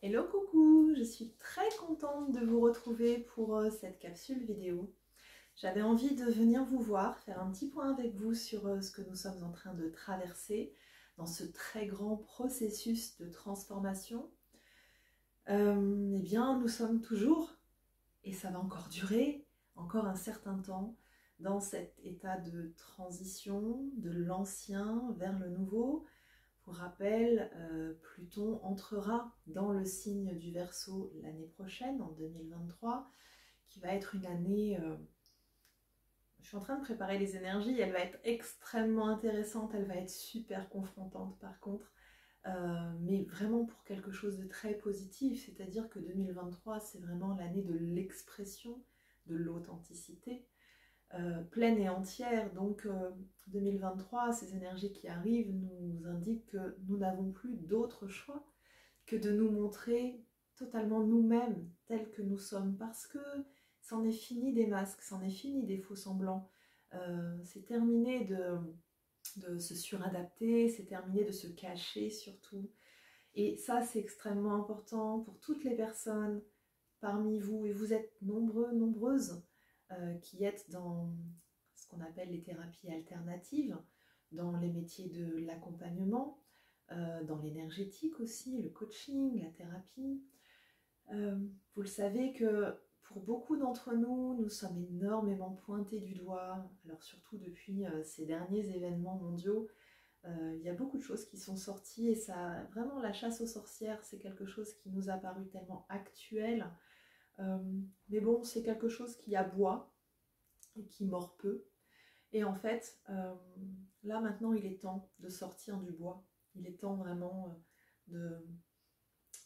Hello coucou, je suis très contente de vous retrouver pour cette capsule vidéo. J'avais envie de venir vous voir, faire un petit point avec vous sur ce que nous sommes en train de traverser dans ce très grand processus de transformation. Eh bien, nous sommes toujours, et ça va encore durer, encore un certain temps, dans cet état de transition de l'ancien vers le nouveau. Pour rappel, Pluton entrera dans le signe du Verseau l'année prochaine, en 2023, qui va être une année... je suis en train de préparer les énergies, elle va être extrêmement intéressante, elle va être super confrontante par contre, mais vraiment pour quelque chose de très positif, c'est-à-dire que 2023, c'est vraiment l'année de l'expression, de l'authenticité, pleine et entière. Donc 2023, ces énergies qui arrivent nous indiquent que nous n'avons plus d'autre choix que de nous montrer totalement nous-mêmes tels que nous sommes, parce que c'en est fini des masques, c'en est fini des faux semblants, c'est terminé de se suradapter, c'est terminé de se cacher surtout. Et ça, c'est extrêmement important pour toutes les personnes parmi vous, et vous êtes nombreux, nombreuses, qui êtes dans ce qu'on appelle les thérapies alternatives, dans les métiers de l'accompagnement, dans l'énergétique aussi, le coaching, la thérapie. Vous le savez que pour beaucoup d'entre nous, nous sommes énormément pointés du doigt, alors surtout depuis ces derniers événements mondiaux. Il y a beaucoup de choses qui sont sorties et ça, vraiment la chasse aux sorcières, c'est quelque chose qui nous a paru tellement actuel. Euh, mais bon, c'est quelque chose qui aboie et qui mord peu. Et en fait, là maintenant, il est temps de sortir du bois. Il est temps vraiment de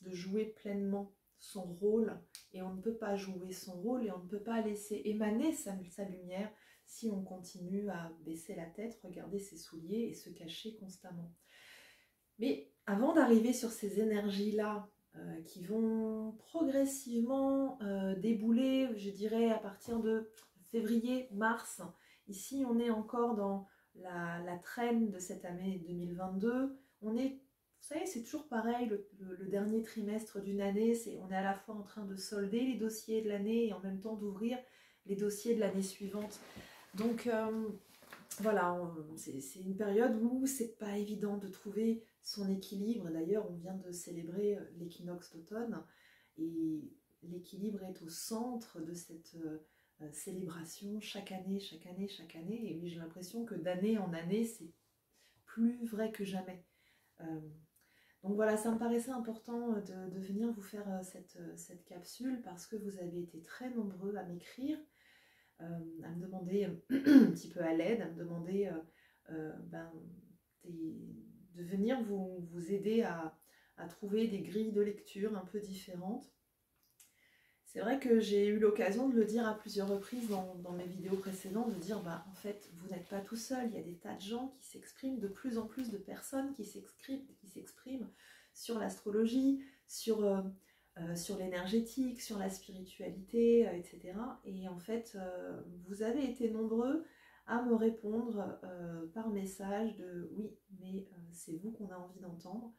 jouer pleinement son rôle. Et on ne peut pas jouer son rôle et on ne peut pas laisser émaner sa lumière si on continue à baisser la tête, regarder ses souliers et se cacher constamment. Mais avant d'arriver sur ces énergies-là, qui vont progressivement débouler, je dirais, à partir de février, mars. Ici, on est encore dans la traîne de cette année 2022. On est, vous savez, c'est toujours pareil, le dernier trimestre d'une année, on est à la fois en train de solder les dossiers de l'année et en même temps d'ouvrir les dossiers de l'année suivante. Donc, voilà, c'est une période où c'est pas évident de trouver son équilibre. D'ailleurs, on vient de célébrer l'équinoxe d'automne et l'équilibre est au centre de cette célébration chaque année, chaque année, chaque année. Et j'ai l'impression que d'année en année, c'est plus vrai que jamais. Donc voilà, ça me paraissait important de venir vous faire cette capsule parce que vous avez été très nombreux à m'écrire, à me demander un petit peu à l'aide, à me demander de venir vous aider à trouver des grilles de lecture un peu différentes. C'est vrai que j'ai eu l'occasion de le dire à plusieurs reprises dans mes vidéos précédentes, de dire en fait vous n'êtes pas tout seul, il y a des tas de gens qui s'expriment, de plus en plus de personnes qui s'expriment sur l'astrologie, sur l'énergétique, sur la spiritualité, etc. Et en fait, vous avez été nombreux à me répondre par message de oui, mais c'est vous qu'on a envie d'entendre.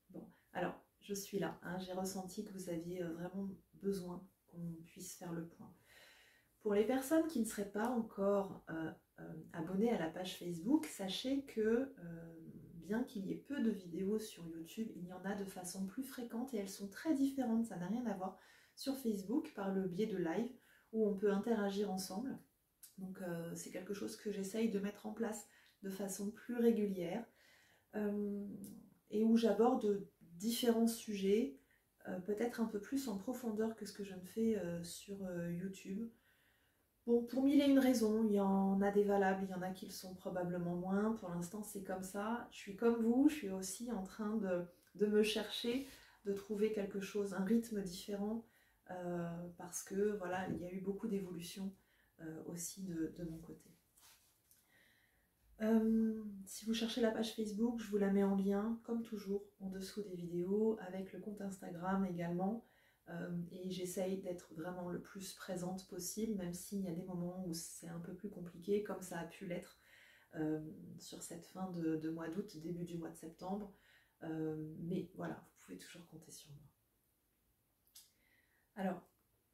Bon, alors je suis là, hein, j'ai ressenti que vous aviez vraiment besoin qu'on puisse faire le point. Pour les personnes qui ne seraient pas encore abonnées à la page Facebook, sachez que bien qu'il y ait peu de vidéos sur YouTube, il y en a de façon plus fréquente et elles sont très différentes, ça n'a rien à voir, sur Facebook par le biais de live où on peut interagir ensemble. Donc c'est quelque chose que j'essaye de mettre en place de façon plus régulière et où j'aborde différents sujets, peut-être un peu plus en profondeur que ce que je ne fais sur YouTube. Bon, pour mille et une raisons, il y en a des valables, il y en a qui le sont probablement moins. Pour l'instant, c'est comme ça. Je suis comme vous, je suis aussi en train de me chercher, de trouver quelque chose, un rythme différent, parce que voilà, il y a eu beaucoup d'évolutions aussi de mon côté. Si vous cherchez la page Facebook, je vous la mets en lien, comme toujours, en dessous des vidéos, avec le compte Instagram également. Et j'essaye d'être vraiment le plus présente possible, même s'il y a des moments où c'est un peu plus compliqué, comme ça a pu l'être sur cette fin de mois d'août, début du mois de septembre. Mais voilà, vous pouvez toujours compter sur moi. Alors,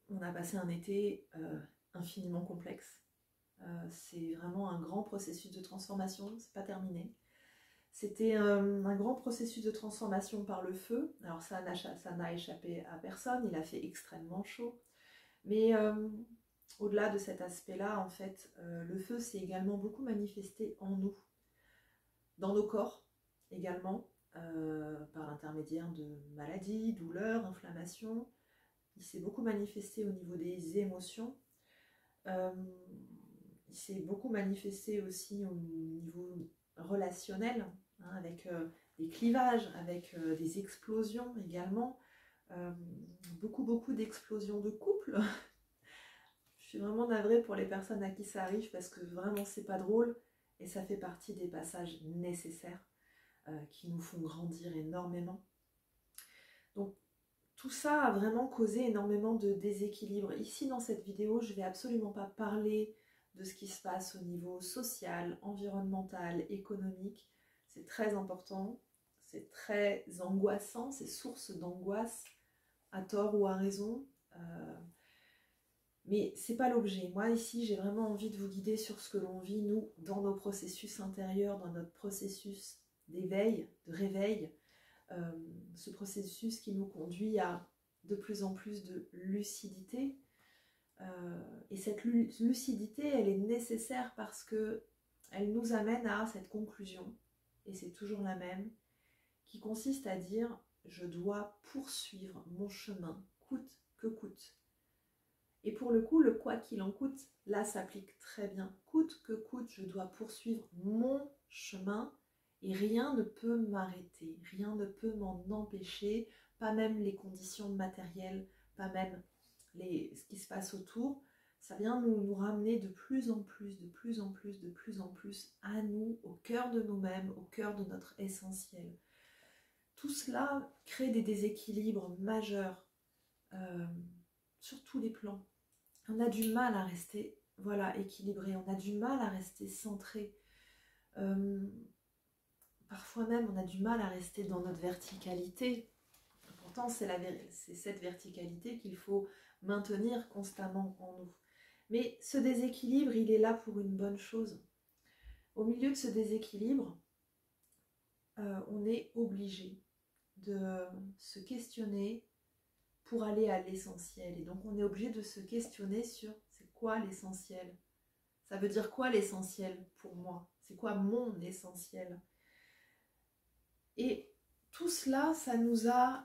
on a passé un été infiniment complexe. C'est vraiment un grand processus de transformation, c'est pas terminé. C'était un grand processus de transformation par le feu. Alors ça n'a échappé à personne, il a fait extrêmement chaud. Mais au-delà de cet aspect-là, en fait, le feu s'est également beaucoup manifesté en nous, dans nos corps également, par l'intermédiaire de maladies, douleurs, inflammations. Il s'est beaucoup manifesté au niveau des émotions. Il s'est beaucoup manifesté aussi au niveau relationnel, hein, avec des clivages, avec des explosions également. Beaucoup d'explosions de couple. Je suis vraiment navrée pour les personnes à qui ça arrive parce que vraiment c'est pas drôle et ça fait partie des passages nécessaires qui nous font grandir énormément. Donc tout ça a vraiment causé énormément de déséquilibre. Ici dans cette vidéo, je ne vais absolument pas parler de ce qui se passe au niveau social, environnemental, économique. C'est très important, c'est très angoissant, c'est source d'angoisse à tort ou à raison. Mais c'est pas l'objet. Moi ici, j'ai vraiment envie de vous guider sur ce que l'on vit, nous, dans nos processus intérieurs, dans notre processus d'éveil, de réveil, ce processus qui nous conduit à de plus en plus de lucidité. Et cette lucidité, elle est nécessaire parce que elle nous amène à cette conclusion, et c'est toujours la même, qui consiste à dire « je dois poursuivre mon chemin, coûte que coûte ». Et pour le coup, le quoi qu'il en coûte, là s'applique très bien. Coûte que coûte, je dois poursuivre mon chemin et rien ne peut m'arrêter, rien ne peut m'en empêcher, pas même les conditions matérielles, pas même ce qui se passe autour. Ça vient nous ramener de plus en plus à nous, au cœur de nous-mêmes, au cœur de notre essentiel. Tout cela crée des déséquilibres majeurs sur tous les plans. On a du mal à rester équilibré, on a du mal à rester centré. Parfois même, on a du mal à rester dans notre verticalité. Pourtant, c'est cette verticalité qu'il faut maintenir constamment en nous. Mais ce déséquilibre, il est là pour une bonne chose. Au milieu de ce déséquilibre, on est obligé de se questionner pour aller à l'essentiel. Et donc on est obligé de se questionner sur c'est quoi l'essentiel? Ça veut dire quoi l'essentiel pour moi? C'est quoi mon essentiel? Et tout cela, ça nous a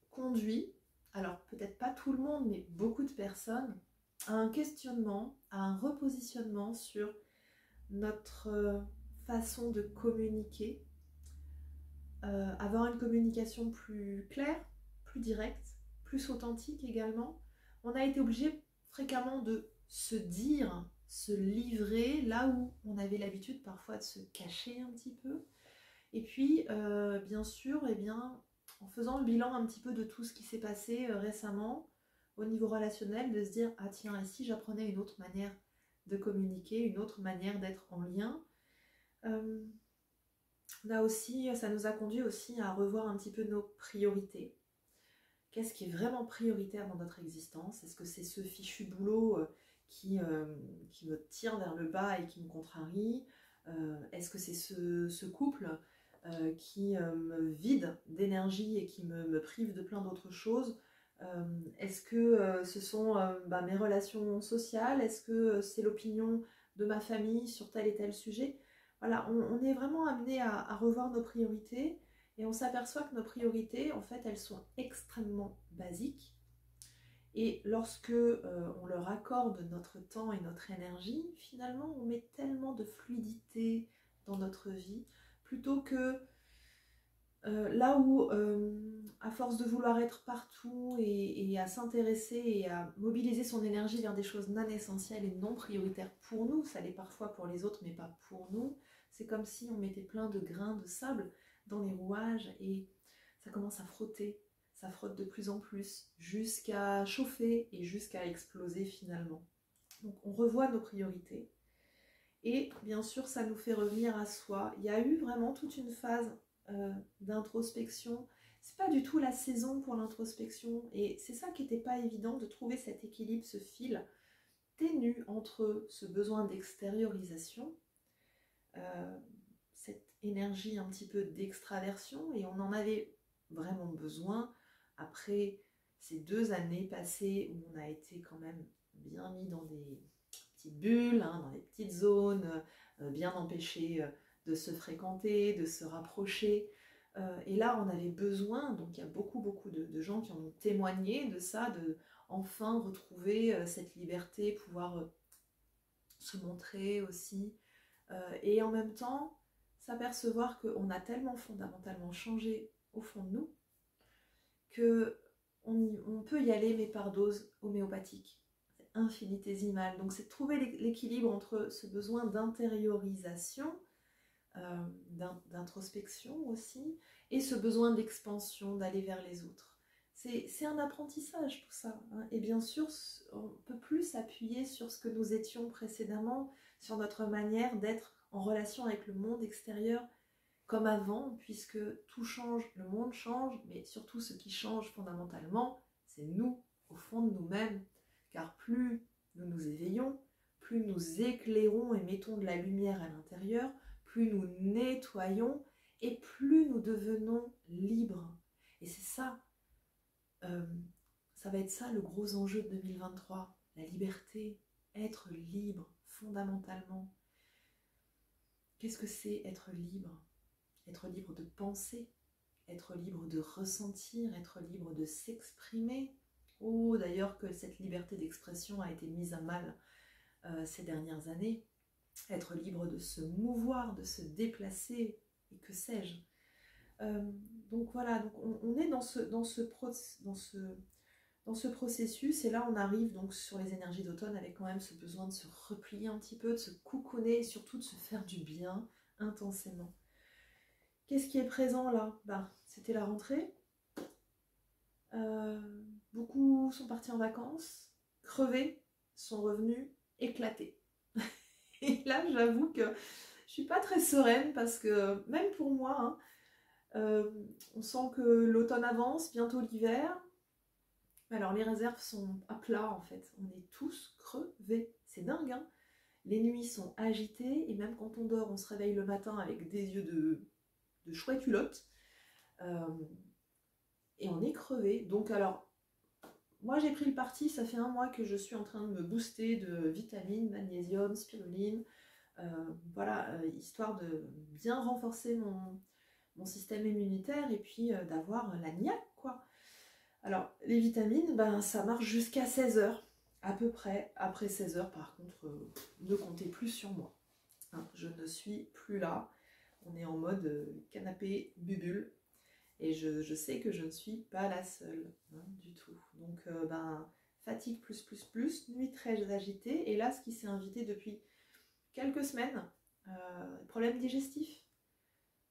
conduit, alors peut-être pas tout le monde, mais beaucoup de personnes, à un questionnement, à un repositionnement sur notre façon de communiquer, avoir une communication plus claire, plus directe, plus authentique également. On a été obligé fréquemment de se dire, se livrer là où on avait l'habitude parfois de se cacher un petit peu. Et puis, bien sûr, en faisant le bilan un petit peu de tout ce qui s'est passé récemment au niveau relationnel, de se dire « Ah tiens, et si j'apprenais une autre manière de communiquer, une autre manière d'être en lien ?» Là aussi, ça nous a conduit aussi à revoir un petit peu nos priorités. Qu'est-ce qui est vraiment prioritaire dans notre existence? Est-ce que c'est ce fichu boulot qui me tire vers le bas et qui me contrarie? Est-ce que c'est ce couple qui me vide d'énergie et qui me prive de plein d'autres choses? Est-ce que ce sont mes relations sociales? Est-ce que c'est l'opinion de ma famille sur tel et tel sujet? Voilà, on est vraiment amené à revoir nos priorités et on s'aperçoit que nos priorités, en fait, elles sont extrêmement basiques. Et lorsque on leur accorde notre temps et notre énergie, finalement, on met tellement de fluidité dans notre vie, plutôt que là où, à force de vouloir être partout et à s'intéresser et à mobiliser son énergie vers des choses non essentielles et non prioritaires pour nous, ça l'est parfois pour les autres mais pas pour nous, c'est comme si on mettait plein de grains de sable dans les rouages et ça commence à frotter, ça frotte de plus en plus jusqu'à chauffer et jusqu'à exploser finalement. Donc on revoit nos priorités et bien sûr ça nous fait revenir à soi. Il y a eu vraiment toute une phase d'introspection, c'est pas du tout la saison pour l'introspection. Et c'est ça qui n'était pas évident, de trouver cet équilibre, ce fil ténu entre ce besoin d'extériorisation, cette énergie un petit peu d'extraversion, et on en avait vraiment besoin après ces 2 années passées où on a été quand même bien mis dans des petites bulles, hein, dans des petites zones, bien empêchés de se fréquenter, de se rapprocher. Et là, on avait besoin, donc il y a beaucoup de gens qui ont témoigné de ça, de enfin retrouver cette liberté, pouvoir se montrer aussi, et en même temps s'apercevoir qu'on a tellement fondamentalement changé au fond de nous que on peut y aller mais par dose homéopathique. C'est infinitésimal. Donc c'est de trouver l'équilibre entre ce besoin d'intériorisation, d'introspection aussi, et ce besoin d'expansion, d'aller vers les autres. C'est un apprentissage tout ça, hein. Et bien sûr, on ne peut plus s'appuyer sur ce que nous étions précédemment, sur notre manière d'être en relation avec le monde extérieur comme avant, puisque tout change, le monde change, mais surtout ce qui change fondamentalement, c'est nous, au fond de nous-mêmes. Car plus nous nous éveillons, plus nous éclairons et mettons de la lumière à l'intérieur, plus nous nettoyons et plus nous devenons libres. Et c'est ça, ça va être ça le gros enjeu de 2023, la liberté, être libre fondamentalement. Qu'est-ce que c'est être libre? Être libre de penser, être libre de ressentir, être libre de s'exprimer. Oh, d'ailleurs que cette liberté d'expression a été mise à mal ces dernières années. Être libre de se mouvoir, de se déplacer, et que sais-je. Donc voilà, donc on est dans ce processus, et là on arrive donc sur les énergies d'automne avec quand même ce besoin de se replier un petit peu, de se coucouner et surtout de se faire du bien intensément. Qu'est-ce qui est présent là? C'était la rentrée. Beaucoup sont partis en vacances, crevés, sont revenus éclatés. Et là, j'avoue que je suis pas très sereine parce que même pour moi, hein, on sent que l'automne avance, bientôt l'hiver. Alors les réserves sont à plat en fait. On est tous crevés. C'est dingue, hein. Les nuits sont agitées et même quand on dort, on se réveille le matin avec des yeux de chouette culotte. Et on est crevé. Donc alors, moi j'ai pris le parti, ça fait 1 mois que je suis en train de me booster de vitamines, magnésium, spiruline, voilà, histoire de bien renforcer mon système immunitaire et puis d'avoir la niaque, quoi. Alors, les vitamines, ça marche jusqu'à 16 heures, à peu près. Après 16 heures, par contre, ne comptez plus sur moi. Hein, je ne suis plus là. On est en mode canapé bubule. Et je sais que je ne suis pas la seule, hein, du tout. Donc, fatigue plus, nuit très agitée. Et là, ce qui s'est invité depuis quelques semaines, problème digestif.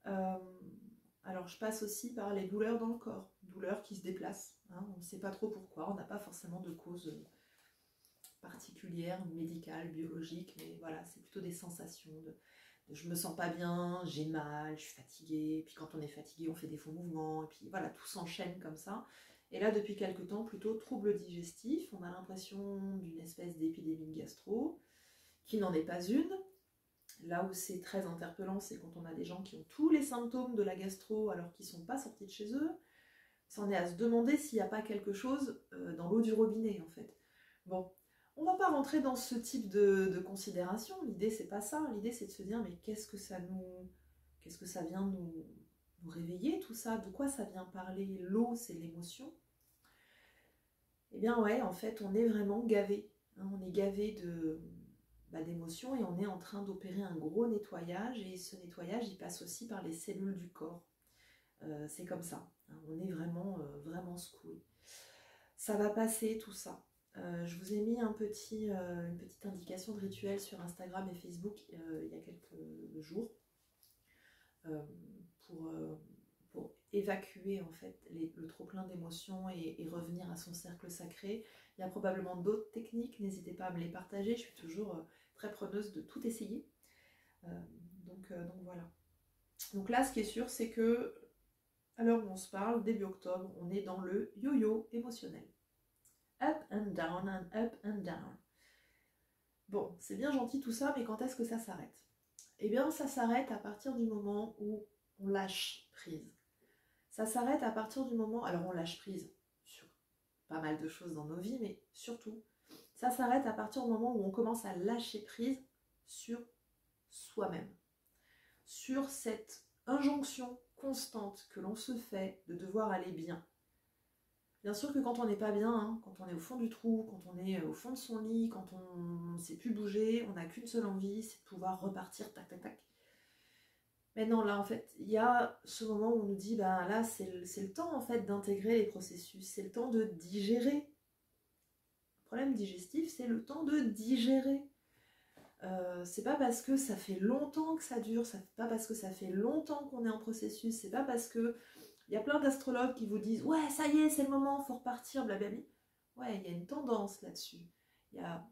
Alors, je passe aussi par les douleurs dans le corps. Douleurs qui se déplacent. Hein, on ne sait pas trop pourquoi. On n'a pas forcément de cause particulière, médicale, biologique. Mais voilà, c'est plutôt des sensations de je me sens pas bien, j'ai mal, je suis fatiguée, puis quand on est fatigué, on fait des faux mouvements, et puis voilà, tout s'enchaîne comme ça. Et là, depuis quelques temps, plutôt troubles digestifs, on a l'impression d'une espèce d'épidémie de gastro, qui n'en est pas une. Là où c'est très interpellant, c'est quand on a des gens qui ont tous les symptômes de la gastro alors qu'ils ne sont pas sortis de chez eux. C'en est à se demander s'il n'y a pas quelque chose dans l'eau du robinet, en fait. Bon. On ne va pas rentrer dans ce type de considération. L'idée, c'est pas ça. L'idée, c'est de se dire, mais qu'est-ce que ça vient nous réveiller, tout ça? De quoi ça vient parler? L'eau, c'est l'émotion. Eh bien, ouais, en fait, on est vraiment gavé. Hein, on est gavé d'émotions et on est en train d'opérer un gros nettoyage. Et ce nettoyage, il passe aussi par les cellules du corps. C'est comme ça. Hein, on est vraiment secoué. Ça va passer, tout ça. Je vous ai mis une petite indication de rituel sur Instagram et Facebook il y a quelques jours pour évacuer en fait le trop-plein d'émotions et revenir à son cercle sacré. Il y a probablement d'autres techniques, n'hésitez pas à me les partager, je suis toujours très preneuse de tout essayer. Donc voilà. Donc là, ce qui est sûr, c'est que à l'heure où on se parle, début octobre, on est dans le yo-yo émotionnel. Up and down and up and down. Bon, c'est bien gentil tout ça, mais quand est-ce que ça s'arrête? Eh bien, ça s'arrête à partir du moment où on lâche prise. Ça s'arrête à partir du moment... Alors, on lâche prise sur pas mal de choses dans nos vies, mais surtout, ça s'arrête à partir du moment où on commence à lâcher prise sur soi-même. Sur cette injonction constante que l'on se fait de devoir aller bien. Bien sûr que quand on n'est pas bien, hein, quand on est au fond du trou, quand on est au fond de son lit, quand on ne sait plus bouger, on n'a qu'une seule envie, c'est de pouvoir repartir, tac, tac, tac. Mais non, là, en fait, il y a ce moment où on nous dit, bah là, c'est le temps, en fait, d'intégrer les processus, c'est le temps de digérer. Le problème digestif, c'est le temps de digérer. C'est pas parce que ça fait longtemps que ça dure, c'est pas parce que ça fait longtemps qu'on est en processus, c'est pas parce que il y a plein d'astrologues qui vous disent ouais ça y est c'est le moment, faut repartir, blablabla. Ouais, il y a une tendance là-dessus, il y a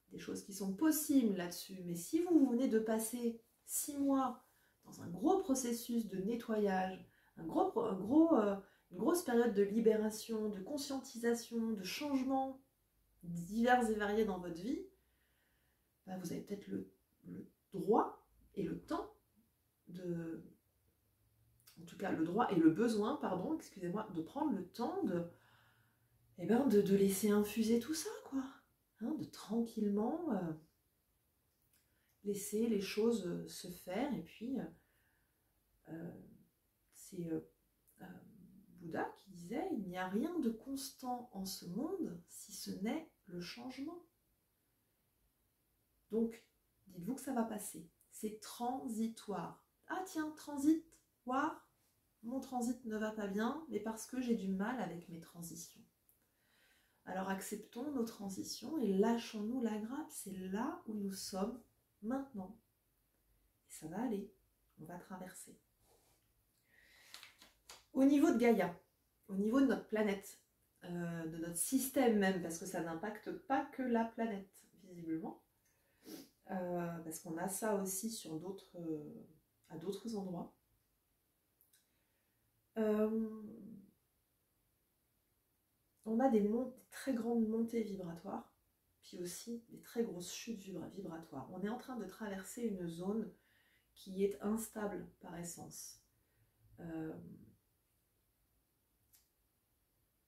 des choses qui sont possibles là-dessus, mais si vous venez de passer 6 mois dans un gros processus de nettoyage, une grosse période de libération, de conscientisation, de changements divers et variés dans votre vie, bah vous avez peut-être le droit et le temps en tout cas le droit et le besoin, pardon, excusez-moi, de prendre le temps de laisser infuser tout ça, quoi. Hein, de tranquillement laisser les choses se faire. Et puis, c'est Bouddha qui disait, il n'y a rien de constant en ce monde si ce n'est le changement. Donc, dites-vous que ça va passer. C'est transitoire. Ah tiens, transitoire, mon transit ne va pas bien, mais parce que j'ai du mal avec mes transitions. Alors acceptons nos transitions et lâchons-nous la grappe. C'est là où nous sommes maintenant. Et ça va aller, on va traverser. Au niveau de Gaïa, au niveau de notre planète, de notre système même, parce que ça n'impacte pas que la planète, visiblement, parce qu'on a ça aussi sur à d'autres endroits. On a des très grandes montées vibratoires, puis aussi des très grosses chutes vibratoires. On est en train de traverser une zone qui est instable par essence.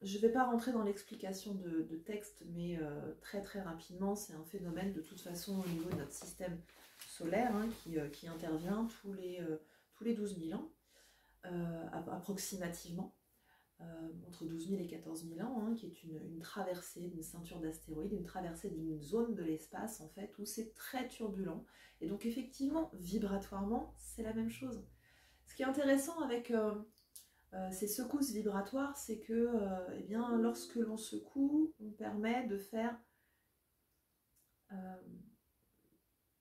Je ne vais pas rentrer dans l'explication de texte, mais très très rapidement, c'est un phénomène de toute façon au niveau de notre système solaire hein, qui intervient tous les 12 000 ans, approximativement, entre 12 000 et 14 000 ans, hein, qui est une traversée d'une ceinture d'astéroïdes, une traversée d'une zone de l'espace en fait, où c'est très turbulent. Et donc effectivement, vibratoirement, c'est la même chose. Ce qui est intéressant avec... ces secousses vibratoires, c'est que eh bien, lorsque l'on secoue, on permet de faire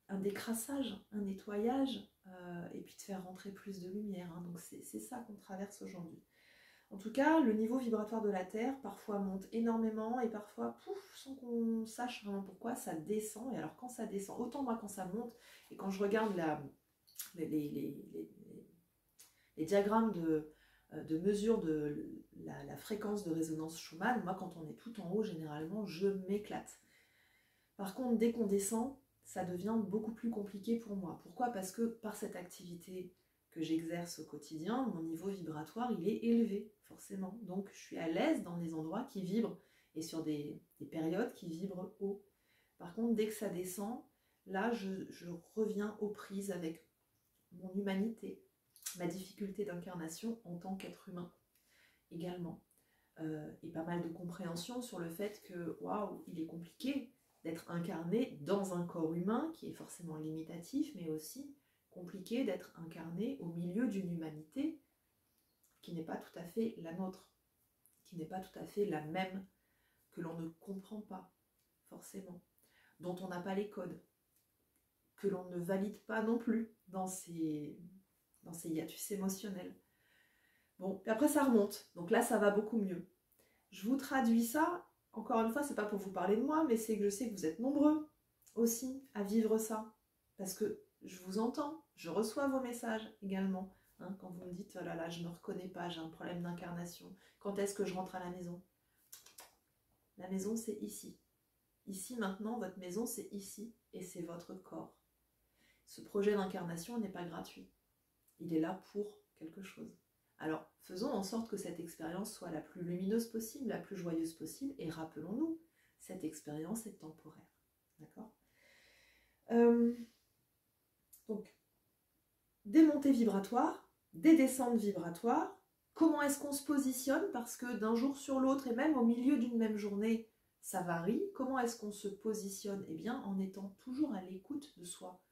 un décrassage, un nettoyage, et puis de faire rentrer plus de lumière. Hein. Donc c'est ça qu'on traverse aujourd'hui. En tout cas, le niveau vibratoire de la Terre parfois monte énormément et parfois, pouf, sans qu'on sache vraiment pourquoi, ça descend. Et alors quand ça descend, autant moi quand ça monte, et quand je regarde les diagrammes de mesure de la fréquence de résonance Schumann, moi quand on est tout en haut, généralement, je m'éclate. Par contre, dès qu'on descend, ça devient beaucoup plus compliqué pour moi. Pourquoi? Parce que par cette activité que j'exerce au quotidien, mon niveau vibratoire, il est élevé, forcément. Donc, je suis à l'aise dans des endroits qui vibrent et sur des périodes qui vibrent haut. Par contre, dès que ça descend, là, je reviens aux prises avec mon humanité, ma difficulté d'incarnation en tant qu'être humain également. Et pas mal de compréhension sur le fait que, waouh, il est compliqué d'être incarné dans un corps humain qui est forcément limitatif, mais aussi compliqué d'être incarné au milieu d'une humanité qui n'est pas tout à fait la nôtre, qui n'est pas tout à fait la même, que l'on ne comprend pas forcément, dont on n'a pas les codes, que l'on ne valide pas non plus dans ces hiatus émotionnels. Bon, et après ça remonte, donc là ça va beaucoup mieux. Je vous traduis ça, encore une fois, c'est pas pour vous parler de moi, mais c'est que je sais que vous êtes nombreux aussi à vivre ça, parce que je vous entends, je reçois vos messages également, Hein, quand vous me dites, oh là là, je ne me reconnais pas, j'ai un problème d'incarnation. Quand est-ce que je rentre à la maison? La maison, c'est ici. Ici, maintenant, votre maison, c'est ici et c'est votre corps. Ce projet d'incarnation n'est pas gratuit. Il est là pour quelque chose. Alors, faisons en sorte que cette expérience soit la plus lumineuse possible, la plus joyeuse possible, et rappelons-nous, cette expérience est temporaire. D'accord ? Donc, des montées vibratoires, des descentes vibratoires. Comment est-ce qu'on se positionne? Parce que d'un jour sur l'autre, et même au milieu d'une même journée, ça varie. Comment est-ce qu'on se positionne? Eh bien, en étant toujours à l'écoute de soi,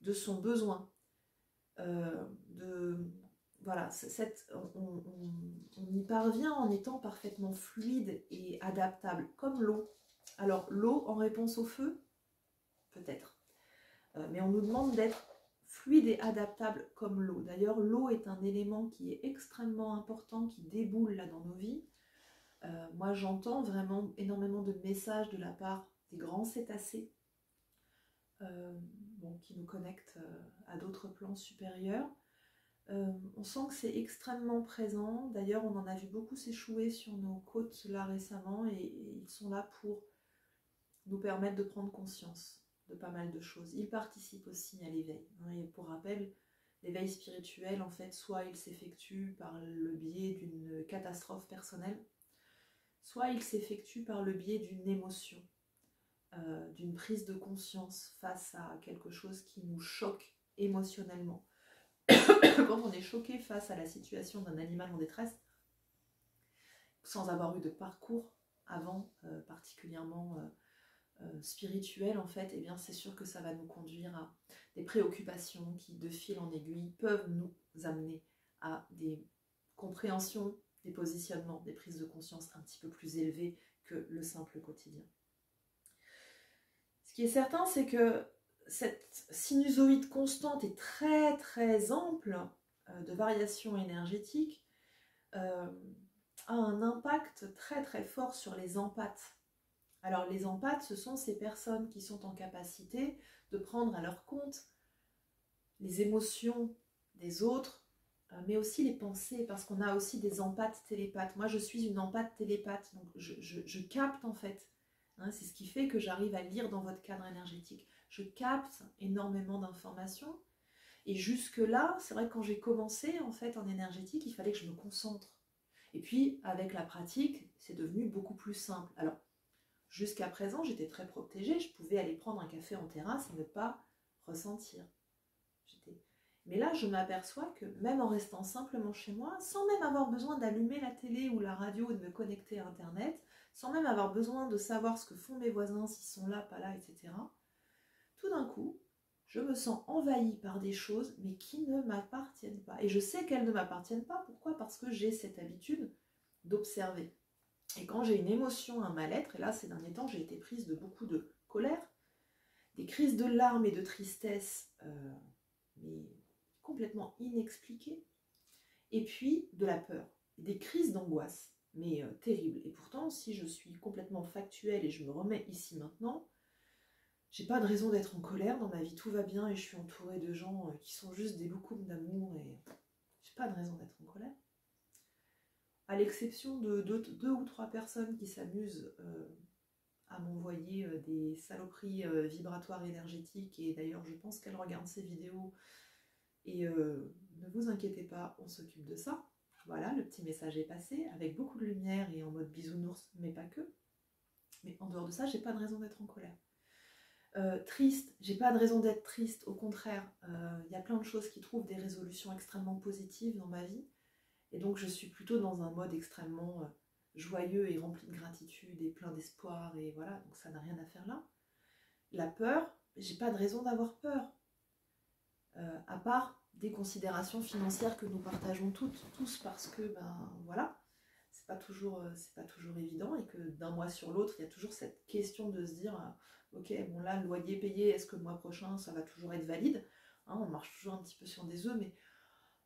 de son besoin, voilà, on y parvient en étant parfaitement fluide et adaptable, comme l'eau. Alors, l'eau en réponse au feu, peut-être. Mais on nous demande d'être fluide et adaptable comme l'eau. D'ailleurs, l'eau est un élément qui est extrêmement important, qui déboule là dans nos vies. Moi, j'entends vraiment énormément de messages de la part des grands cétacés, qui nous connectent à d'autres plans supérieurs. On sent que c'est extrêmement présent. D'ailleurs, on en a vu beaucoup s'échouer sur nos côtes là récemment et ils sont là pour nous permettre de prendre conscience de pas mal de choses. Ils participent aussi à l'éveil. Et pour rappel, l'éveil spirituel, en fait, soit il s'effectue par le biais d'une catastrophe personnelle, soit il s'effectue par le biais d'une émotion, d'une prise de conscience face à quelque chose qui nous choque émotionnellement. Quand on est choqué face à la situation d'un animal en détresse, sans avoir eu de parcours avant, particulièrement spirituel, en fait, eh bien c'est sûr que ça va nous conduire à des préoccupations qui, de fil en aiguille, peuvent nous amener à des compréhensions, des positionnements, des prises de conscience un petit peu plus élevées que le simple quotidien. Ce qui est certain, c'est que cette sinusoïde constante et très très ample de variations énergétiques a un impact très très fort sur les empathes. Alors les empathes, ce sont ces personnes qui sont en capacité de prendre à leur compte les émotions des autres, mais aussi les pensées, parce qu'on a aussi des empathes télépathes. Moi, je suis une empathe télépathe, donc je capte en fait. Hein, c'est ce qui fait que j'arrive à lire dans votre cadre énergétique. Je capte énormément d'informations. Et jusque-là, c'est vrai que quand j'ai commencé en fait en énergétique, il fallait que je me concentre. Et puis, avec la pratique, c'est devenu beaucoup plus simple. Alors, jusqu'à présent, j'étais très protégée. Je pouvais aller prendre un café en terrasse et ne pas ressentir. Mais là, je m'aperçois que même en restant simplement chez moi, sans même avoir besoin d'allumer la télé ou la radio et de me connecter à Internet, sans même avoir besoin de savoir ce que font mes voisins, s'ils sont là, pas là, etc., tout d'un coup, je me sens envahie par des choses, mais qui ne m'appartiennent pas. Et je sais qu'elles ne m'appartiennent pas. Pourquoi? Parce que j'ai cette habitude d'observer. Et quand j'ai une émotion, un mal-être, et là, ces derniers temps, j'ai été prise de beaucoup de colère, des crises de larmes et de tristesse, mais complètement inexpliquées, et puis de la peur, des crises d'angoisse, mais terribles. Et pourtant, si je suis complètement factuelle et je me remets ici maintenant, j'ai pas de raison d'être en colère, dans ma vie tout va bien et je suis entourée de gens qui sont juste des loukoums d'amour et j'ai pas de raison d'être en colère. À l'exception de deux ou trois personnes qui s'amusent à m'envoyer des saloperies vibratoires énergétiques, et d'ailleurs je pense qu'elles regardent ces vidéos et ne vous inquiétez pas, on s'occupe de ça. Voilà, le petit message est passé avec beaucoup de lumière et en mode bisounours, mais pas que. Mais en dehors de ça, j'ai pas de raison d'être en colère. Triste, j'ai pas de raison d'être triste, au contraire, y a plein de choses qui trouvent des résolutions extrêmement positives dans ma vie, et donc je suis plutôt dans un mode extrêmement joyeux et rempli de gratitude et plein d'espoir, et voilà, donc ça n'a rien à faire là. La peur, j'ai pas de raison d'avoir peur, à part des considérations financières que nous partageons tous, parce que, ben voilà, c'est pas toujours évident, et que d'un mois sur l'autre, il y a toujours cette question de se dire ok, bon là, le loyer payé, est-ce que le mois prochain, ça va toujours être valide, hein, on marche toujours un petit peu sur des œufs, mais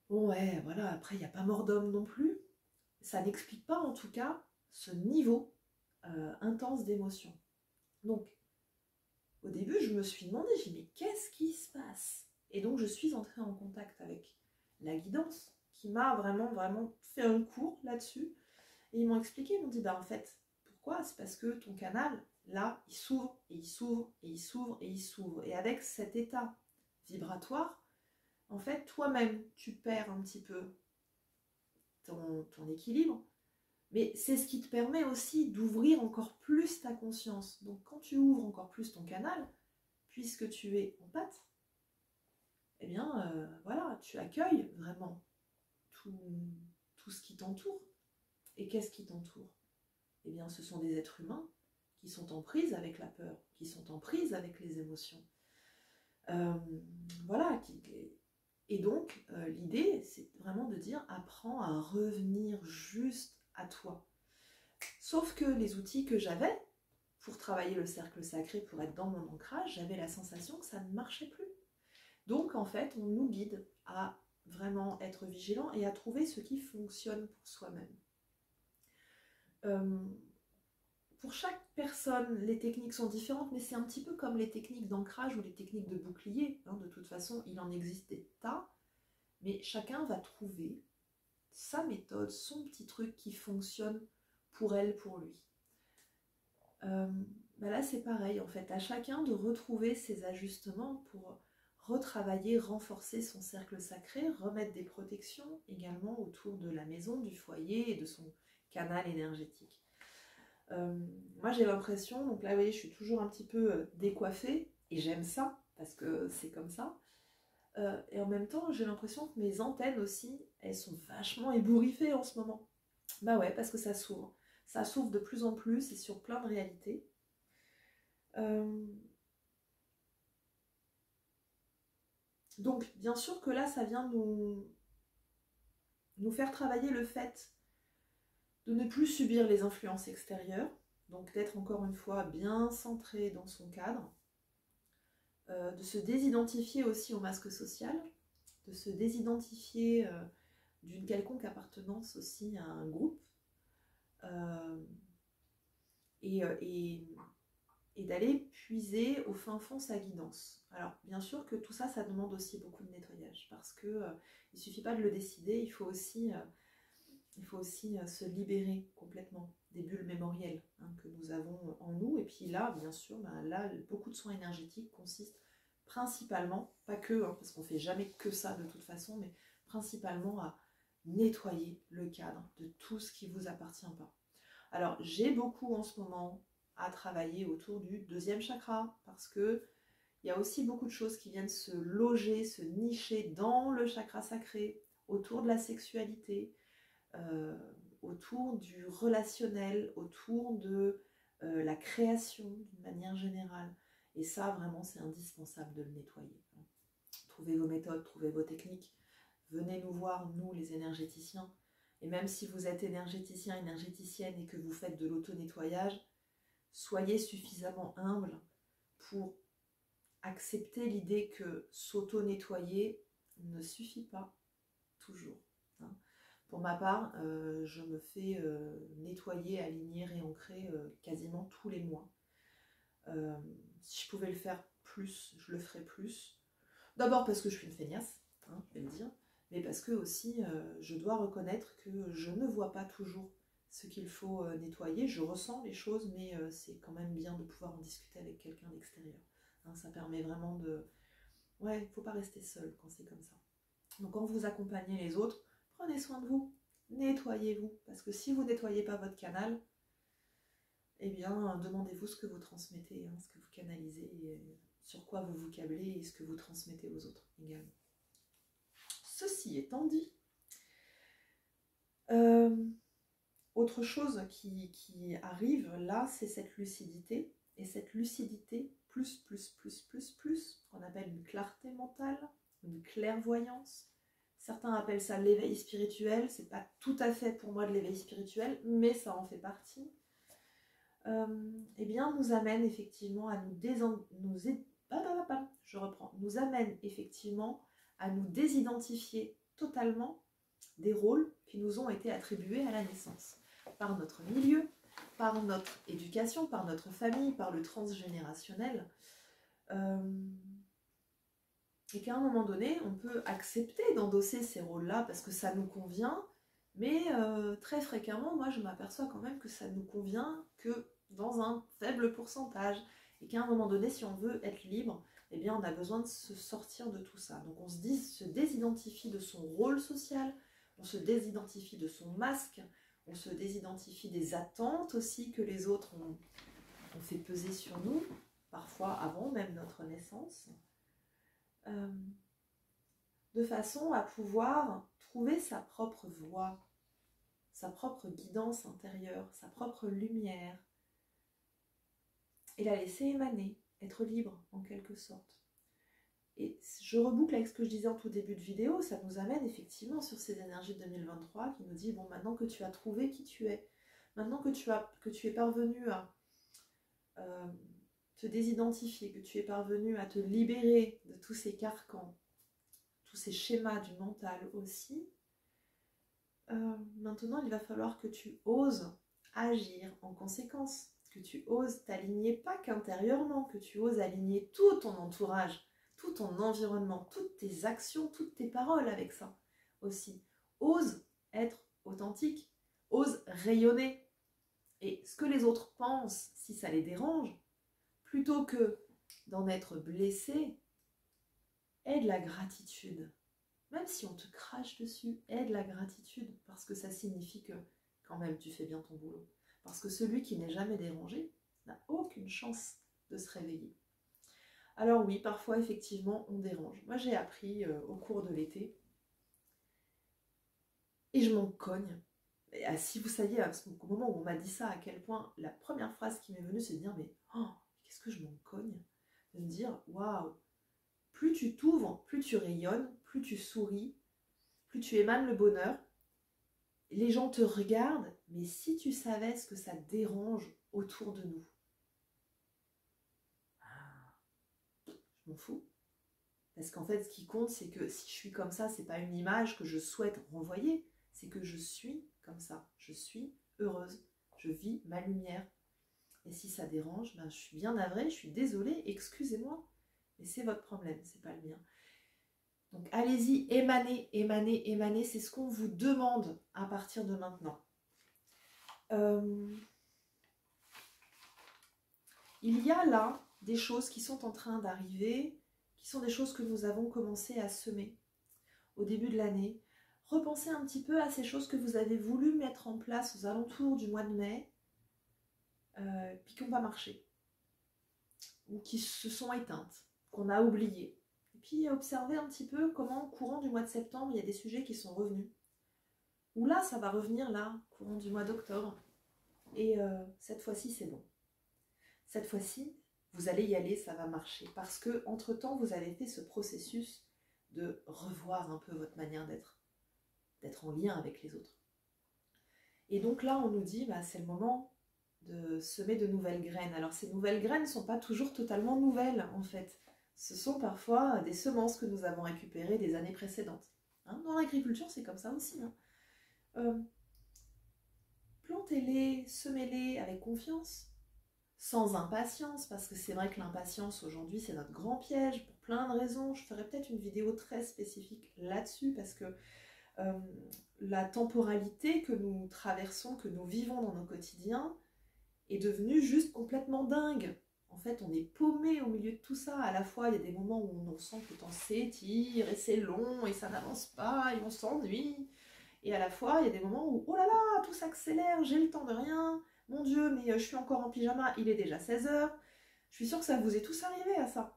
bon, ouais, voilà, après, il n'y a pas mort d'homme non plus. Ça n'explique pas, en tout cas, ce niveau intense d'émotion. Donc, au début, je me suis demandé, j'ai dit, mais qu'est-ce qui se passe? Et donc, je suis entrée en contact avec la guidance, qui m'a vraiment fait un cours là-dessus. Et ils m'ont expliqué, ils m'ont dit, bah en fait, pourquoi? C'est parce que ton canal, là, il s'ouvre, et il s'ouvre, et il s'ouvre, et il s'ouvre. Et avec cet état vibratoire, en fait, toi-même, tu perds un petit peu ton équilibre, mais c'est ce qui te permet aussi d'ouvrir encore plus ta conscience. Donc quand tu ouvres encore plus ton canal, puisque tu es en pâte, eh bien, voilà, tu accueilles vraiment tout ce qui t'entoure. Et qu'est-ce qui t'entoure? Eh bien, ce sont des êtres humains qui sont en prise avec la peur, qui sont en prise avec les émotions. Voilà. Et donc, l'idée, c'est vraiment de dire, apprends à revenir juste à toi. Sauf que les outils que j'avais pour travailler le cercle sacré, pour être dans mon ancrage, j'avais la sensation que ça ne marchait plus. Donc, en fait, on nous guide à vraiment être vigilant et à trouver ce qui fonctionne pour soi-même. Pour chaque personne, les techniques sont différentes, mais c'est un petit peu comme les techniques d'ancrage ou les techniques de bouclier. De toute façon, il en existe des tas, mais chacun va trouver sa méthode, son petit truc qui fonctionne pour elle, pour lui. Là, c'est pareil, en fait, à chacun de retrouver ses ajustements pour retravailler, renforcer son cercle sacré, remettre des protections également autour de la maison, du foyer et de son canal énergétique. Moi j'ai l'impression, donc là vous voyez je suis toujours un petit peu décoiffée et j'aime ça parce que c'est comme ça, et en même temps j'ai l'impression que mes antennes aussi elles sont vachement ébouriffées en ce moment. Bah ouais, parce que ça s'ouvre de plus en plus et sur plein de réalités. Donc bien sûr que là ça vient nous faire travailler le fait de ne plus subir les influences extérieures, donc d'être encore une fois bien centré dans son cadre, de se désidentifier aussi au masque social, de se désidentifier d'une quelconque appartenance aussi à un groupe, et d'aller puiser au fin fond sa guidance. Alors bien sûr que tout ça, ça demande aussi beaucoup de nettoyage, parce que il ne suffit pas de le décider, il faut aussi se libérer complètement des bulles mémorielles que nous avons en nous. Et puis là, bien sûr, là, beaucoup de soins énergétiques consistent principalement, pas que, parce qu'on ne fait jamais que ça de toute façon, mais principalement à nettoyer le cadre de tout ce qui ne vous appartient pas. Alors, j'ai beaucoup en ce moment à travailler autour du deuxième chakra, parce que il y a aussi beaucoup de choses qui viennent se loger, se nicher dans le chakra sacré, autour de la sexualité, autour du relationnel, autour de la création d'une manière générale. Et ça, vraiment, c'est indispensable de le nettoyer. Trouvez vos méthodes, trouvez vos techniques. Venez nous voir, nous, les énergéticiens. Et même si vous êtes énergéticien, énergéticienne et que vous faites de l'auto-nettoyage, soyez suffisamment humble pour accepter l'idée que s'auto-nettoyer ne suffit pas toujours. Pour ma part, je me fais nettoyer, aligner, réancrer quasiment tous les mois. Si je pouvais le faire plus, je le ferais plus. D'abord parce que je suis une feignasse, je vais le dire, mais parce que aussi je dois reconnaître que je ne vois pas toujours ce qu'il faut nettoyer. Je ressens les choses, mais c'est quand même bien de pouvoir en discuter avec quelqu'un d'extérieur. Ça permet vraiment de... Ouais, il ne faut pas rester seul quand c'est comme ça. Donc quand vous accompagnez les autres, prenez soin de vous, nettoyez-vous. Parce que si vous ne nettoyez pas votre canal, eh bien, demandez-vous ce que vous transmettez, ce que vous canalisez, et sur quoi vous vous câblez et ce que vous transmettez aux autres également. Ceci étant dit, autre chose qui arrive là, c'est cette lucidité. Et cette lucidité plus, qu'on appelle une clarté mentale, une clairvoyance. Certains appellent ça l'éveil spirituel. C'est pas tout à fait pour moi de l'éveil spirituel, mais ça en fait partie. Eh bien, nous amène effectivement à nous amène effectivement à nous désidentifier totalement des rôles qui nous ont été attribués à la naissance, par notre milieu, par notre éducation, par notre famille, par le transgénérationnel. et qu'à un moment donné, on peut accepter d'endosser ces rôles-là parce que ça nous convient, mais très fréquemment, moi je m'aperçois quand même que ça nous convient que dans un faible pourcentage, et qu'à un moment donné, si on veut être libre, eh bien on a besoin de se sortir de tout ça. Donc on se désidentifie de son rôle social, on se désidentifie de son masque, on se désidentifie des attentes aussi que les autres ont fait peser sur nous, parfois avant même notre naissance, de façon à pouvoir trouver sa propre voie, sa propre guidance intérieure, sa propre lumière, et la laisser émaner, être libre en quelque sorte. Et je reboucle avec ce que je disais en tout début de vidéo, ça nous amène effectivement sur ces énergies de 2023 qui nous dit, bon, maintenant que tu as trouvé qui tu es, maintenant que tu es parvenu à te désidentifier, que tu es parvenu à te libérer de tous ces carcans, tous ces schémas du mental aussi, maintenant il va falloir que tu oses agir en conséquence, que tu oses t'aligner pas qu'intérieurement, que tu oses aligner tout ton entourage, tout ton environnement, toutes tes actions, toutes tes paroles avec ça aussi. Ose être authentique, ose rayonner. Et ce que les autres pensent, si ça les dérange, plutôt que d'en être blessé, aie de la gratitude. Même si on te crache dessus, aie de la gratitude, parce que ça signifie que quand même tu fais bien ton boulot. Parce que celui qui n'est jamais dérangé n'a aucune chance de se réveiller. Alors oui, parfois effectivement on dérange. Moi j'ai appris au cours de l'été, et je m'en cogne. Et, si vous saviez, au moment où on m'a dit ça, à quel point la première phrase qui m'est venue, c'est de dire, mais oh, qu'est-ce que je m'en cogne? De me dire, waouh, plus tu t'ouvres, plus tu rayonnes, plus tu souris, plus tu émanes le bonheur. Les gens te regardent, mais si tu savais ce que ça dérange autour de nous, je m'en fous. Parce qu'en fait, ce qui compte, c'est que si je suis comme ça, c'est pas une image que je souhaite renvoyer, c'est que je suis comme ça. Je suis heureuse, je vis ma lumière. Et si ça dérange, ben, je suis bien navrée, je suis désolée, excusez-moi. Mais c'est votre problème, c'est pas le mien. Donc allez-y, émanez, émanez, émanez, c'est ce qu'on vous demande à partir de maintenant. Il y a là des choses qui sont en train d'arriver, qui sont des choses que nous avons commencé à semer au début de l'année. Repensez un petit peu à ces choses que vous avez voulu mettre en place aux alentours du mois de mai, puis qui n'ont pas marché, ou qui se sont éteintes, qu'on a oubliées. Et puis observez un petit peu comment, au courant du mois de septembre, il y a des sujets qui sont revenus. Ou là, ça va revenir là, courant du mois d'octobre. Et cette fois-ci, c'est bon. Cette fois-ci, vous allez y aller, ça va marcher. Parce que, entre-temps, vous avez fait ce processus de revoir un peu votre manière d'être en lien avec les autres. Et donc là, on nous dit, bah, c'est le moment de semer de nouvelles graines. Alors, ces nouvelles graines ne sont pas toujours totalement nouvelles, en fait. Ce sont parfois des semences que nous avons récupérées des années précédentes. Hein, dans l'agriculture, c'est comme ça aussi. Hein. Plantez-les, semez-les avec confiance, sans impatience, parce que c'est vrai que l'impatience aujourd'hui c'est notre grand piège pour plein de raisons. Je ferai peut-être une vidéo très spécifique là-dessus, parce que la temporalité que nous traversons, que nous vivons dans nos quotidiens, est devenue juste complètement dingue. En fait, on est paumé au milieu de tout ça. À la fois, il y a des moments où on sent que le temps s'étire, et c'est long, et ça n'avance pas, et on s'ennuie. Et à la fois, il y a des moments où, oh là là, tout s'accélère, j'ai le temps de rien, mon Dieu, mais je suis encore en pyjama, il est déjà 16h. Je suis sûre que ça vous est tous arrivé à ça.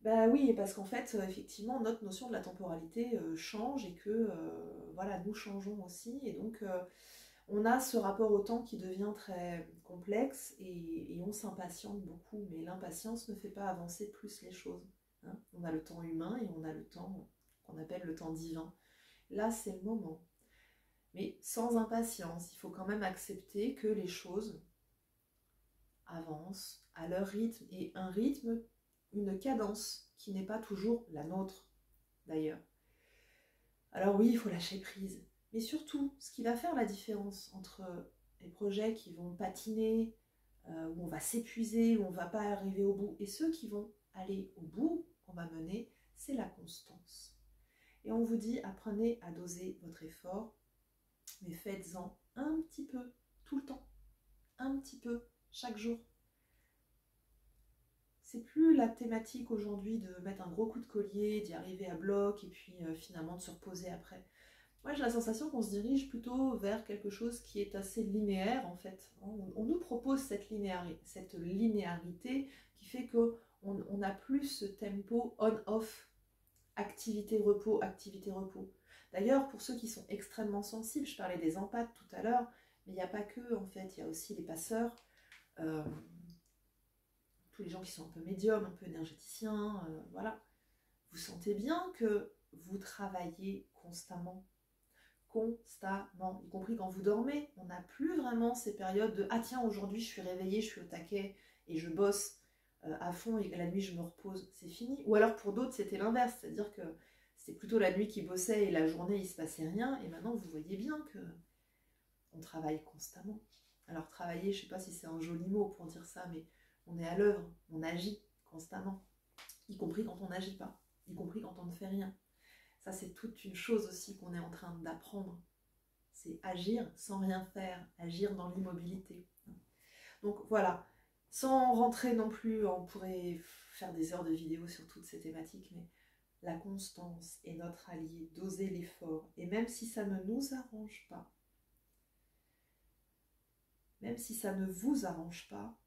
Bah oui, parce qu'en fait, effectivement, notre notion de la temporalité change, et que, voilà, nous changeons aussi. Et donc, on a ce rapport au temps qui devient très complexe, et on s'impatiente beaucoup. Mais l'impatience ne fait pas avancer plus les choses. Hein. On a le temps humain et on a le temps qu'on appelle le temps divin. Là, c'est le moment. Mais sans impatience, il faut quand même accepter que les choses avancent à leur rythme, et un rythme, une cadence qui n'est pas toujours la nôtre, d'ailleurs. Alors oui, il faut lâcher prise. Mais surtout, ce qui va faire la différence entre les projets qui vont patiner, où on va s'épuiser, où on ne va pas arriver au bout, et ceux qui vont aller au bout qu'on va mener, c'est la constance. Et on vous dit, apprenez à doser votre effort, mais faites-en un petit peu, tout le temps, un petit peu, chaque jour. C'est plus la thématique aujourd'hui de mettre un gros coup de collier, d'y arriver à bloc, et puis finalement de se reposer après. Moi, j'ai la sensation qu'on se dirige plutôt vers quelque chose qui est assez linéaire, en fait. On nous propose cette linéarité qui fait qu'on n'a plus ce tempo on-off, activité-repos, activité-repos. D'ailleurs, pour ceux qui sont extrêmement sensibles, je parlais des empathes tout à l'heure, mais il n'y a pas que, en fait, il y a aussi les passeurs, tous les gens qui sont un peu médiums, un peu énergéticiens, voilà. Vous sentez bien que vous travaillez constamment, y compris quand vous dormez. On n'a plus vraiment ces périodes de « Ah tiens, aujourd'hui je suis réveillée, je suis au taquet et je bosse à fond et la nuit je me repose », c'est fini. Ou alors pour d'autres c'était l'inverse, c'est-à-dire que c'était plutôt la nuit qui bossait et la journée il se passait rien. Et maintenant vous voyez bien que on travaille constamment. Alors travailler, je ne sais pas si c'est un joli mot pour dire ça, mais on est à l'œuvre, on agit constamment, y compris quand on n'agit pas, y compris quand on ne fait rien. Ça, c'est toute une chose aussi qu'on est en train d'apprendre. C'est agir sans rien faire, agir dans l'immobilité. Donc voilà, sans rentrer non plus, on pourrait faire des heures de vidéos sur toutes ces thématiques, mais la constance est notre allié, doser l'effort. Et même si ça ne nous arrange pas, même si ça ne vous arrange pas,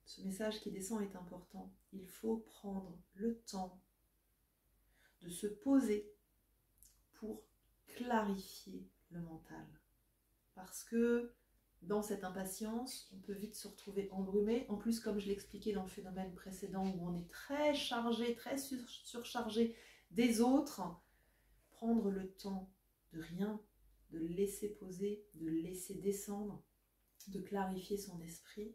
ce message qui descend est important. Il faut prendre le temps de se poser pour clarifier le mental. Parce que dans cette impatience, on peut vite se retrouver embrumé. En plus, comme je l'expliquais dans le phénomène précédent, où on est très chargé, très surchargé des autres, prendre le temps de rien, de le laisser poser, de le laisser descendre, de clarifier son esprit,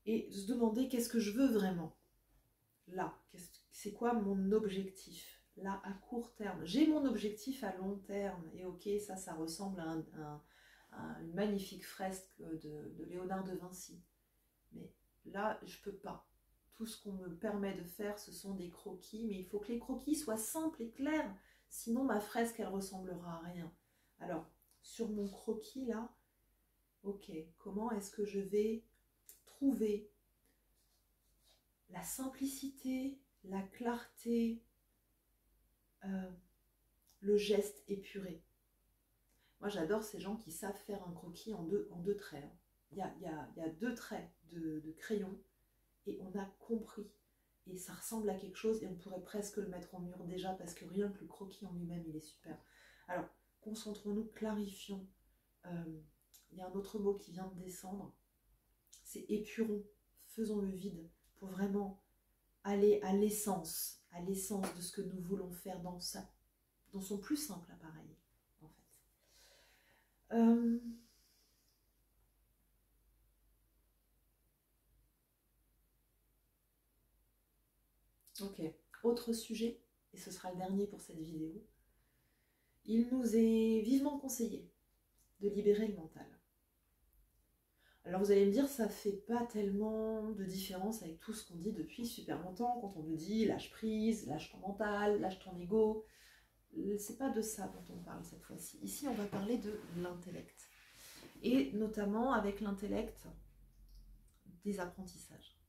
et de se demander qu'est-ce que je veux vraiment. Là, c'est quoi mon objectif? Là, à court terme. J'ai mon objectif à long terme. Et ok, ça ressemble à une magnifique fresque de Léonard de Vinci. Mais là, je ne peux pas. Tout ce qu'on me permet de faire, ce sont des croquis. Mais il faut que les croquis soient simples et clairs. Sinon, ma fresque, elle ressemblera à rien. Alors, sur mon croquis, là, ok, comment est-ce que je vais trouver la simplicité, la clarté, le geste épuré. Moi, j'adore ces gens qui savent faire un croquis en deux traits. Hein. Il y a deux traits de crayon et on a compris. Et ça ressemble à quelque chose et on pourrait presque le mettre au mur déjà parce que rien que le croquis en lui-même, il est super. Alors, concentrons-nous, clarifions. Il y a un autre mot qui vient de descendre. C'est épurons, faisons le vide pour vraiment aller à l'essence de ce que nous voulons faire dans son plus simple appareil, en fait. Ok, autre sujet, et ce sera le dernier pour cette vidéo. Il nous est vivement conseillé de libérer le mental. Alors vous allez me dire, ça fait pas tellement de différence avec tout ce qu'on dit depuis super longtemps, quand on nous dit lâche prise, lâche ton mental, lâche ton ego. C'est pas de ça dont on parle cette fois-ci. Ici, on va parler de l'intellect. Et notamment avec l'intellect des apprentissages.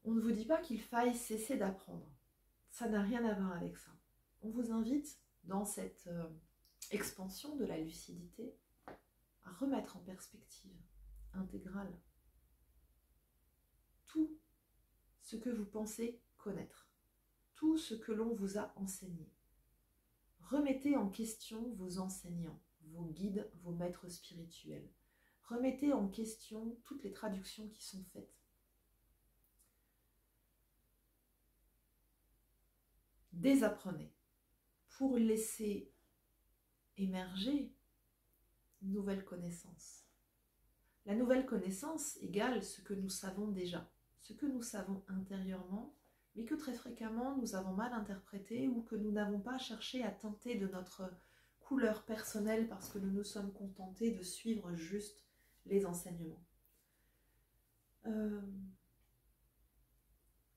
On ne vous dit pas qu'il faille cesser d'apprendre. Ça n'a rien à voir avec ça. On vous invite, dans cette expansion de la lucidité, à remettre en perspective intégrale tout ce que vous pensez connaître, tout ce que l'on vous a enseigné. Remettez en question vos enseignants, vos guides, vos maîtres spirituels. Remettez en question toutes les traductions qui sont faites. Désapprenez pour laisser émerger une nouvelle connaissance. La nouvelle connaissance égale ce que nous savons déjà, ce que nous savons intérieurement, mais que très fréquemment nous avons mal interprété ou que nous n'avons pas cherché à teinter de notre couleur personnelle parce que nous nous sommes contentés de suivre juste les enseignements.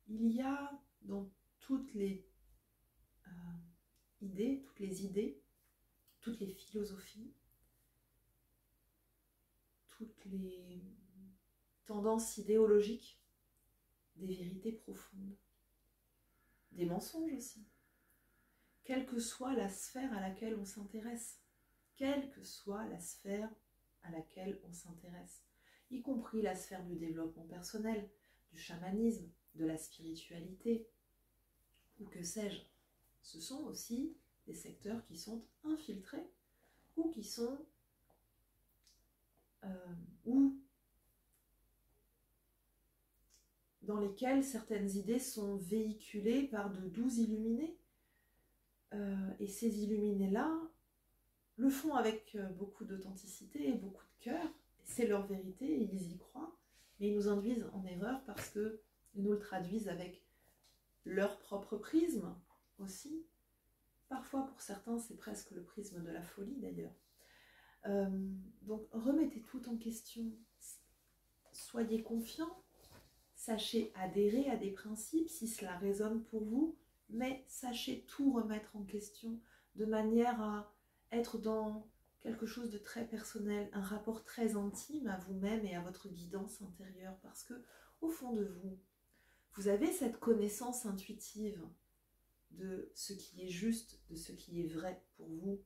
il y a dans toutes les idées, toutes les philosophies, toutes les tendances idéologiques, des vérités profondes, des mensonges aussi, quelle que soit la sphère à laquelle on s'intéresse, quelle que soit la sphère à laquelle on s'intéresse, y compris la sphère du développement personnel, du chamanisme, de la spiritualité, ou que sais-je. Ce sont aussi des secteurs qui sont infiltrés ou qui sont ou dans lesquels certaines idées sont véhiculées par de doux illuminés. Et ces illuminés-là le font avec beaucoup d'authenticité et beaucoup de cœur. C'est leur vérité, et ils y croient, mais ils nous induisent en erreur parce qu'ils nous le traduisent avec leur propre prisme aussi. Parfois, pour certains, c'est presque le prisme de la folie d'ailleurs. Donc, remettez tout en question. Soyez confiants. Sachez adhérer à des principes si cela résonne pour vous, mais sachez tout remettre en question de manière à être dans quelque chose de très personnel, un rapport très intime à vous-même et à votre guidance intérieure, parce que au fond de vous, vous avez cette connaissance intuitive de ce qui est juste, de ce qui est vrai pour vous.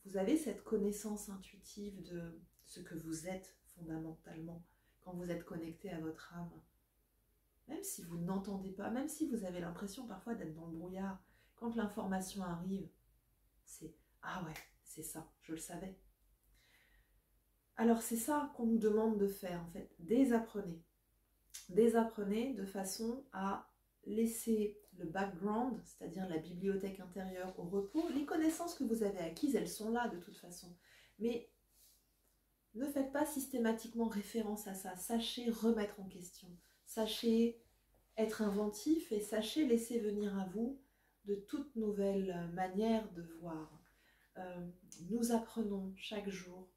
Vous avez cette connaissance intuitive de ce que vous êtes fondamentalement quand vous êtes connecté à votre âme. Même si vous n'entendez pas, même si vous avez l'impression parfois d'être dans le brouillard, quand l'information arrive, c'est « Ah ouais, c'est ça, je le savais ». Alors c'est ça qu'on nous demande de faire en fait, désapprenez. Désapprenez de façon à laisser le background, c'est-à-dire la bibliothèque intérieure au repos. Les connaissances que vous avez acquises, elles sont là de toute façon. Mais ne faites pas systématiquement référence à ça. Sachez remettre en question. Sachez être inventif et sachez laisser venir à vous de toutes nouvelles manières de voir. Nous apprenons chaque jour.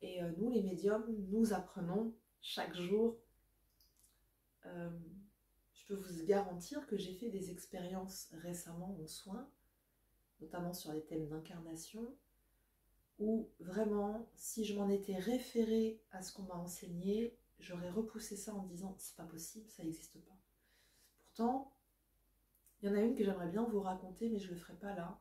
Et nous, les médiums, nous apprenons chaque jour. Je peux vous garantir que j'ai fait des expériences récemment en soins, notamment sur les thèmes d'incarnation, où vraiment, si je m'en étais référée à ce qu'on m'a enseigné, j'aurais repoussé ça en disant « c'est pas possible, ça n'existe pas ». Pourtant, il y en a une que j'aimerais bien vous raconter, mais je ne le ferai pas là.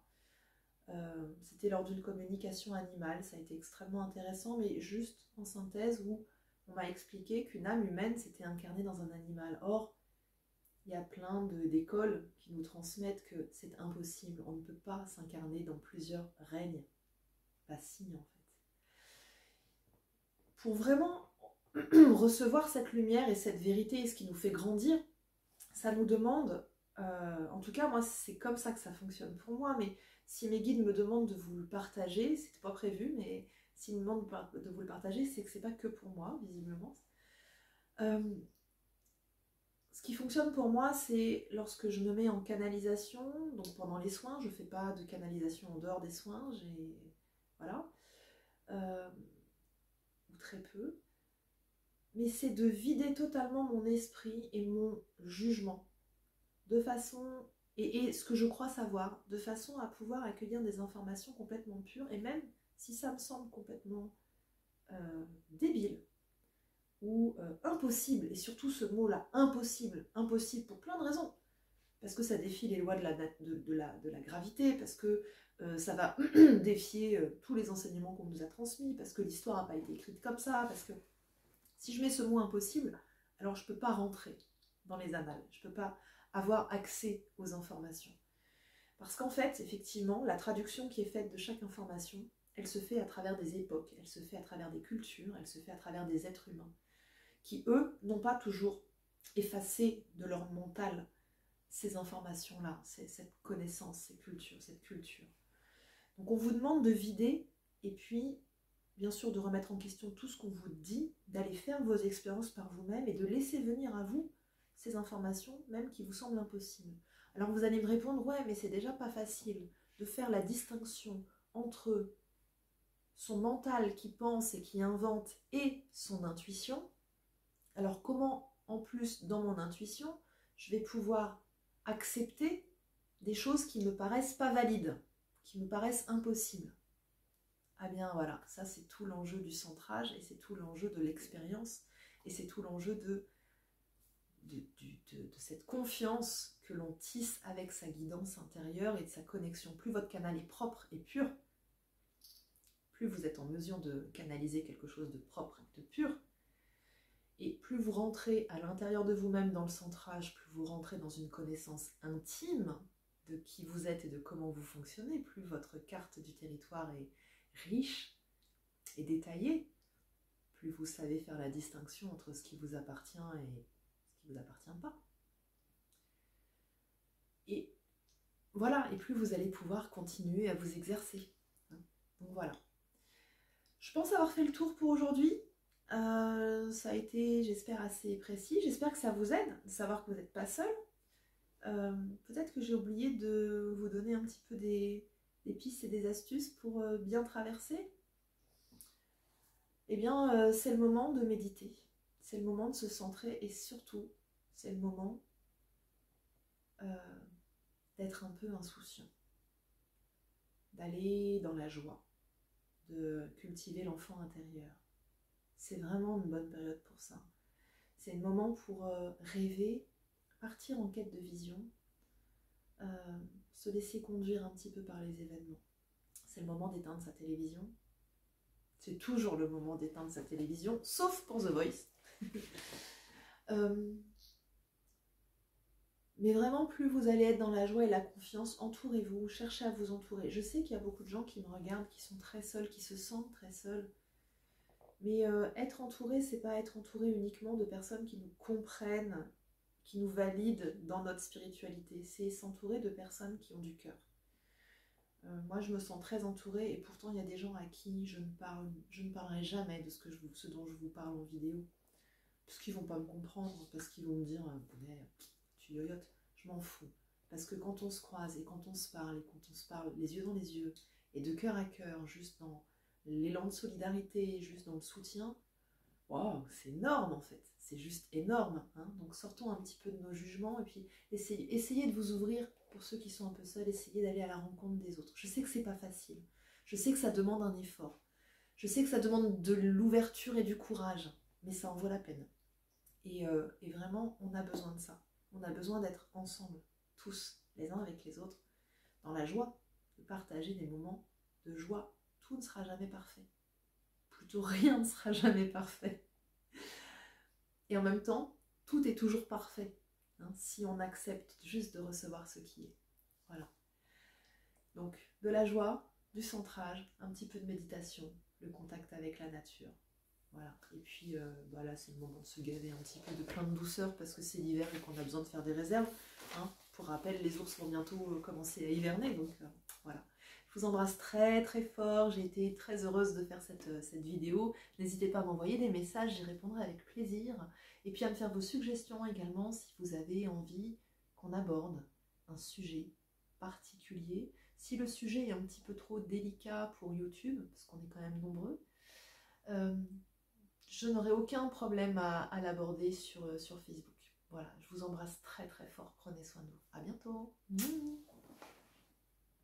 C'était lors d'une communication animale, ça a été extrêmement intéressant, mais juste en synthèse où on m'a expliqué qu'une âme humaine s'était incarnée dans un animal. Or, il y a plein d'écoles qui nous transmettent que c'est impossible, on ne peut pas s'incarner dans plusieurs règnes. Bah si, en fait. Pour vraiment recevoir cette lumière et cette vérité, et ce qui nous fait grandir, ça nous demande, en tout cas moi c'est comme ça que ça fonctionne pour moi, mais si mes guides me demandent de vous le partager, c'était pas prévu, mais s'ils me demandent de vous le partager, c'est que c'est pas que pour moi, visiblement. Ce qui fonctionne pour moi, c'est lorsque je me mets en canalisation, donc pendant les soins, je fais pas de canalisation en dehors des soins, voilà, ou très peu, mais c'est de vider totalement mon esprit et mon jugement, de façon... Et ce que je crois savoir, de façon à pouvoir accueillir des informations complètement pures, et même si ça me semble complètement débile ou impossible, et surtout ce mot-là, impossible, impossible pour plein de raisons, parce que ça défie les lois de la gravité, parce que ça va défier tous les enseignements qu'on nous a transmis, parce que l'histoire n'a pas été écrite comme ça, parce que si je mets ce mot impossible, alors je ne peux pas rentrer dans les annales, je ne peux pas avoir accès aux informations. Parce qu'en fait, effectivement, la traduction qui est faite de chaque information, elle se fait à travers des époques, elle se fait à travers des cultures, elle se fait à travers des êtres humains, qui eux, n'ont pas toujours effacé de leur mental ces informations-là, cette connaissance, cette culture. Donc on vous demande de vider, et puis, bien sûr, de remettre en question tout ce qu'on vous dit, d'aller faire vos expériences par vous-même, et de laisser venir à vous ces informations, même qui vous semblent impossibles. Alors vous allez me répondre, ouais, mais c'est déjà pas facile de faire la distinction entre son mental qui pense et qui invente et son intuition. Alors comment, en plus, dans mon intuition, Je vais pouvoir accepter des choses qui me paraissent pas valides, qui me paraissent impossibles. Ah bien voilà, ça c'est tout l'enjeu du centrage et c'est tout l'enjeu de l'expérience et c'est tout l'enjeu de cette confiance que l'on tisse avec sa guidance intérieure et de sa connexion. Plus votre canal est propre et pur, plus vous êtes en mesure de canaliser quelque chose de propre et de pur, et plus vous rentrez à l'intérieur de vous-même dans le centrage, plus vous rentrez dans une connaissance intime de qui vous êtes et de comment vous fonctionnez, plus votre carte du territoire est riche et détaillée, plus vous savez faire la distinction entre ce qui vous appartient et ce qui ne vous appartient pas. Et voilà, et plus vous allez pouvoir continuer à vous exercer. Donc voilà. Je pense avoir fait le tour pour aujourd'hui. Ça a été, j'espère, assez précis. J'espère que ça vous aide de savoir que vous n'êtes pas seul. Peut-être que j'ai oublié de vous donner un petit peu des pistes et des astuces pour bien traverser. Eh bien, c'est le moment de méditer. C'est le moment de se centrer et surtout, c'est le moment d'être un peu insouciant. D'aller dans la joie, de cultiver l'enfant intérieur. C'est vraiment une bonne période pour ça. C'est le moment pour rêver, partir en quête de vision, se laisser conduire un petit peu par les événements. C'est le moment d'éteindre sa télévision. C'est toujours le moment d'éteindre sa télévision, sauf pour The Voice. Mais vraiment, plus vous allez être dans la joie et la confiance, entourez-vous, cherchez à vous entourer. Je sais qu'il y a beaucoup de gens qui me regardent, qui sont très seuls, qui se sentent très seuls. Mais être entouré, c'est pas être entouré uniquement de personnes qui nous comprennent, qui nous valident dans notre spiritualité. C'est s'entourer de personnes qui ont du cœur. Moi, je me sens très entourée et pourtant, il y a des gens à qui je ne parlerai jamais de ce dont je vous parle en vidéo. Parce qu'ils ne vont pas me comprendre, parce qu'ils vont me dire « tu yoyotes », je m'en fous. Parce que quand on se croise et quand on se parle les yeux dans les yeux et de cœur à cœur, juste dans l'élan de solidarité, juste dans le soutien, waouh, c'est énorme en fait, c'est juste énorme. Hein. Donc sortons un petit peu de nos jugements et puis essayez de vous ouvrir pour ceux qui sont un peu seuls, essayez d'aller à la rencontre des autres. Je sais que c'est pas facile, je sais que ça demande un effort, je sais que ça demande de l'ouverture et du courage, mais ça en vaut la peine. Et vraiment, on a besoin de ça. On a besoin d'être ensemble, tous, les uns avec les autres, dans la joie, de partager des moments de joie. Tout ne sera jamais parfait. Plutôt rien ne sera jamais parfait. Et en même temps, tout est toujours parfait, hein, si on accepte juste de recevoir ce qui est. Voilà. Donc, de la joie, du centrage, un petit peu de méditation, le contact avec la nature. Voilà. Et puis, là, c'est le moment de se gaver un petit peu de plein de douceur parce que c'est l'hiver et qu'on a besoin de faire des réserves. Hein. Pour rappel, les ours vont bientôt commencer à hiverner, donc voilà. Je vous embrasse très très fort, j'ai été très heureuse de faire cette vidéo. N'hésitez pas à m'envoyer des messages, j'y répondrai avec plaisir. Et puis à me faire vos suggestions également si vous avez envie qu'on aborde un sujet particulier. Si le sujet est un petit peu trop délicat pour YouTube, parce qu'on est quand même nombreux, je n'aurai aucun problème à l'aborder sur Facebook. Voilà, je vous embrasse très très fort, prenez soin de vous. À bientôt.